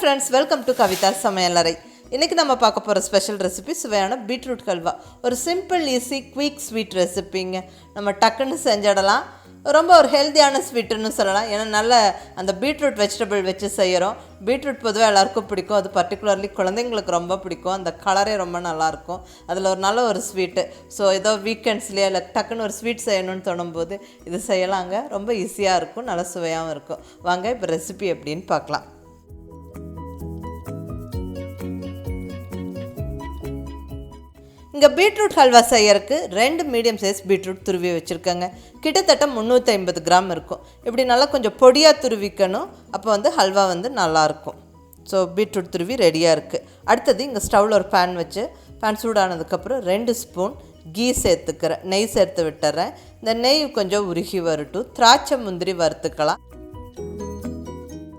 friends, welcome to kavithasamayalarai. இன்னைக்கு நம்ம பார்க்க போற ஸ்பெஷல் ரெசிபி சுவையான பீட்ரூட் ஹல்வா. ஒரு சிம்பிள் ஈஸி குயிக் ஸ்வீட் ரெசிபிங்க. நம்ம டக்குன்னு செஞ்சிடலாம். ரொம்ப ஒரு ஹெல்தியான ஸ்வீட்னு சொல்லலாம். ஏன்னா நல்ல அந்த பீட்ரூட் வெஜிடபிள் வச்சு செய்கிறோம். பீட்ரூட் பொதுவாக எல்லாருக்கும் பிடிக்கும். அது பர்டிகுலர்லி குழந்தைங்களுக்கு ரொம்ப பிடிக்கும். அந்த கலரே ரொம்ப நல்லாயிருக்கும். அதில் ஒரு நல்ல ஒரு ஸ்வீட்டு. ஸோ ஏதோ வீக்கெண்ட்ஸ்லேயே இல்லை டக்குன்னு ஒரு ஸ்வீட் செய்யணும்னு தோணும்போது இது செய்யலாங்க. ரொம்ப ஈஸியாக இருக்கும், நல்ல சுவையாகவும் இருக்கும். வாங்க இப்போ ரெசிபி எப்படின்னு பார்க்கலாம். இங்கே பீட்ரூட் ஹல்வா செய்யறதுக்கு 2 மீடியம் சைஸ் பீட்ரூட் துருவி வச்சுருக்கேங்க. கிட்டத்தட்ட 350 கிராம் இருக்கும். இப்படி நல்லா கொஞ்சம் பொடியாக துருவிக்கணும். அப்போ ஹல்வா நல்லாயிருக்கும். ஸோ பீட்ரூட் துருவி ரெடியாக இருக்குது. அடுத்தது இங்கே ஸ்டவ்வில் ஒரு பேன் வச்சு பேன் சூடானதுக்கப்புறம் 2 ஸ்பூன் கீ சேர்த்துக்கிறேன். நெய் சேர்த்து விட்டுறேன். இந்த நெய் கொஞ்சம் உருகி வரட்டும். திராட்சை முந்திரி வறுத்துக்கலாம்.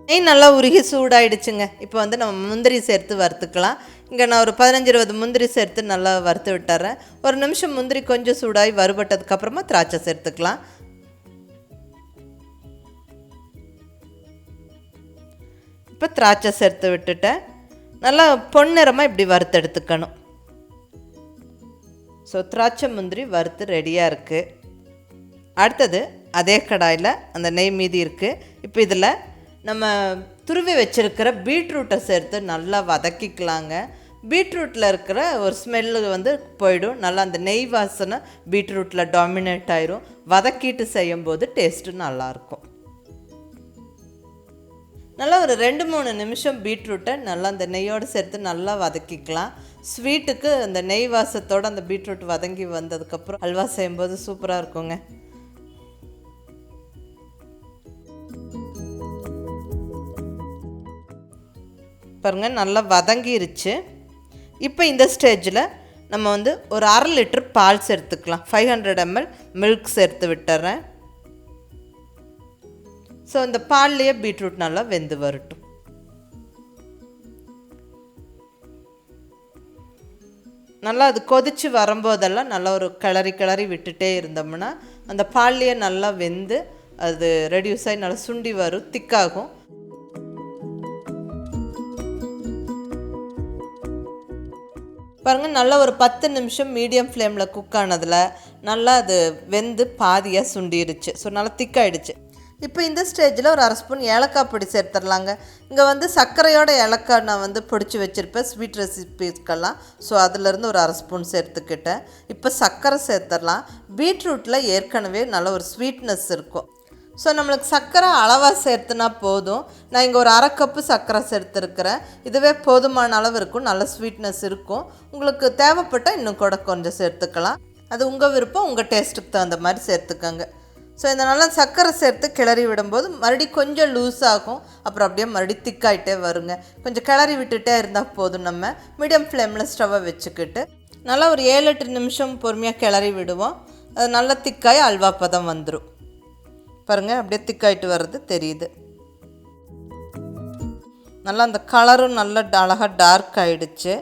நெய் நல்லா உருகி சூடாயிடுச்சுங்க. இப்போ நம்ம முந்திரி சேர்த்து வறுத்துக்கலாம். இங்கே நான் ஒரு 15-20 முந்திரி சேர்த்து நல்லா வறுத்து விட்டுறேன். ஒரு நிமிஷம் முந்திரி கொஞ்சம் சூடாகி வறுபட்டதுக்கப்புறமா திராட்சை சேர்த்துக்கலாம். இப்போ திராட்சை சேர்த்து விட்டுட்டேன். நல்லா பொன்னிறமாக இப்படி வறுத்து எடுத்துக்கணும். ஸோ திராட்சை முந்திரி வறுத்து ரெடியாக இருக்குது. அடுத்தது அதே கடாயில் அந்த நெய் மீதி இருக்குது. இப்போ இதில் நம்ம துருவி வச்சுருக்கிற பீட்ரூட்டை சேர்த்து நல்லா வதக்கிக்கலாங்க. பீட்ரூட்டில் இருக்கிற ஒரு ஸ்மெல்லு போயிடும். நல்லா அந்த நெய் வாசனை பீட்ரூட்டில் டாமினேட் ஆயிரும். வதக்கிட்டு செய்யும்போது டேஸ்ட்டு நல்லாயிருக்கும். நல்லா ஒரு 2-3 நிமிஷம் பீட்ரூட்டை நல்லா அந்த நெய்யோடு சேர்த்து நல்லா வதக்கிக்கலாம். ஸ்வீட்டுக்கு அந்த நெய் வாசத்தோடு அந்த பீட்ரூட் வதங்கி வந்ததுக்கப்புறம் அல்வா செய்யும்போது சூப்பராக இருக்குங்க. பாருங்கள், நல்லா வதங்கிருச்சு. இப்போ இந்த ஸ்டேஜில் நம்ம ஒரு 1/2 லிட்டர் பால் சேர்த்துக்கலாம். 500 ml மில்க் சேர்த்து விட்டுறேன். ஸோ இந்த பால்லையே பீட்ரூட் நல்லா வெந்து வரட்டும். நல்லா அது கொதித்து வரும்போதெல்லாம் நல்லா ஒரு கிளறி விட்டுட்டே இருந்தோம்னா அந்த பால்லையே நல்லா வெந்து அது ரெடியூஸ் ஆகி நல்லா சுண்டி வரும், திக்காகும். பாருங்கள், நல்லா ஒரு 10 நிமிஷம் மீடியம் ஃப்ளேமில் குக் ஆனதில் நல்லா அது வெந்து பாதியாக சுண்டிருச்சு. ஸோ நல்லா திக்காயிடுச்சு. இப்போ இந்த ஸ்டேஜில் ஒரு 1/2 ஸ்பூன் ஏலக்காய் பொடி சேர்த்துடலாங்க. இங்கே சர்க்கரையோட ஏலக்காய் நான் பொடிச்சு வச்சுருப்பேன் ஸ்வீட் ரெசிபிஸ்க்கெல்லாம். ஸோ அதிலேருந்து ஒரு 1/2 ஸ்பூன் சேர்த்துக்கிட்டேன். இப்போ சர்க்கரை சேர்த்துடலாம். பீட்ரூட்டில் ஏற்கனவே நல்ல ஒரு ஸ்வீட்னஸ் இருக்கும். ஸோ நம்மளுக்கு சர்க்கரை அளவாக சேர்த்துனா போதும். நான் இங்கே ஒரு 1/2 கப்பு சர்க்கரை சேர்த்துருக்கிறேன். இதுவே போதுமான அளவு இருக்கும், நல்ல ஸ்வீட்னஸ் இருக்கும். உங்களுக்கு தேவைப்பட்டால் இன்னும் கூட கொஞ்சம் சேர்த்துக்கலாம். அது உங்கள் விருப்பம், உங்கள் டேஸ்ட்டுக்கு தகுந்த மாதிரி சேர்த்துக்கோங்க. ஸோ இந்த நல்லா சர்க்கரை சேர்த்து கிளறி விடும்போது மறுபடியும் கொஞ்சம் லூஸ் ஆகும். அப்புறம் அப்படியே மறுபடியும் திக்காயிட்டே வருங்க. கொஞ்சம் கிளறி விட்டுட்டே இருந்தால் போதும். நம்ம மீடியம் ஃப்ளேமில் ஸ்டவ்வை வச்சுக்கிட்டு நல்லா ஒரு 7-8 நிமிஷம் பொறுமையாக கிளறி விடுவோம். அது நல்லா திக்காய் அல்வா பதம் வந்துடும். பாருங்கள், அப்படியே திக்காயிட்டு வர்றது தெரியுது. நல்லா அந்த கலரும் நல்லா அழகாக டார்க் ஆகிடுச்சு.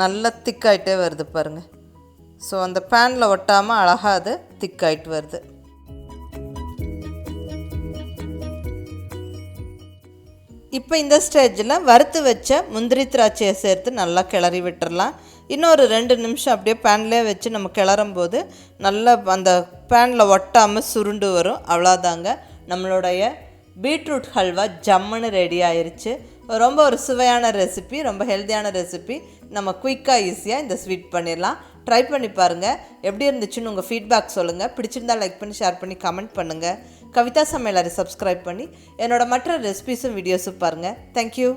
நல்லா திக்காயிட்டே வருது பாருங்கள். ஸோ அந்த பேனில் ஒட்டாமல் அழகாக அது திக்காயிட்டு வருது. இப்போ இந்த ஸ்டேஜில் வறுத்து வச்ச முந்திரி திராட்சையை சேர்த்து நல்லா கிளறி விட்டுறலாம். இன்னொரு 2 நிமிஷம் அப்படியே பேன்லேயே வச்சு நம்ம கிளறும் போது நல்லா அந்த பேனில் ஒட்டாமல் சுருண்டு வரும். அவ்வளோதாங்க, நம்மளுடைய பீட்ரூட் ஹல்வா ஜம்முன்னு ரெடி ஆயிடுச்சு. ரொம்ப ஒரு சுவையான ரெசிபி, ரொம்ப ஹெல்த்தியான ரெசிபி. நம்ம குயிக்காக ஈஸியாக இந்த ஸ்வீட் பண்ணிடலாம். ட்ரை பண்ணி பாருங்கள். எப்படி இருந்துச்சுன்னு உங்கள் ஃபீட்பேக் சொல்லுங்கள். பிடிச்சிருந்தா லைக் பண்ணி ஷேர் பண்ணி கமெண்ட் பண்ணுங்கள். கவிதா சமையலறை சப்ஸ்கிரைப் பண்ணி என்னோட மற்ற ரெசிபிஸும் வீடியோஸும் பாருங்கள். தேங்க்யூ.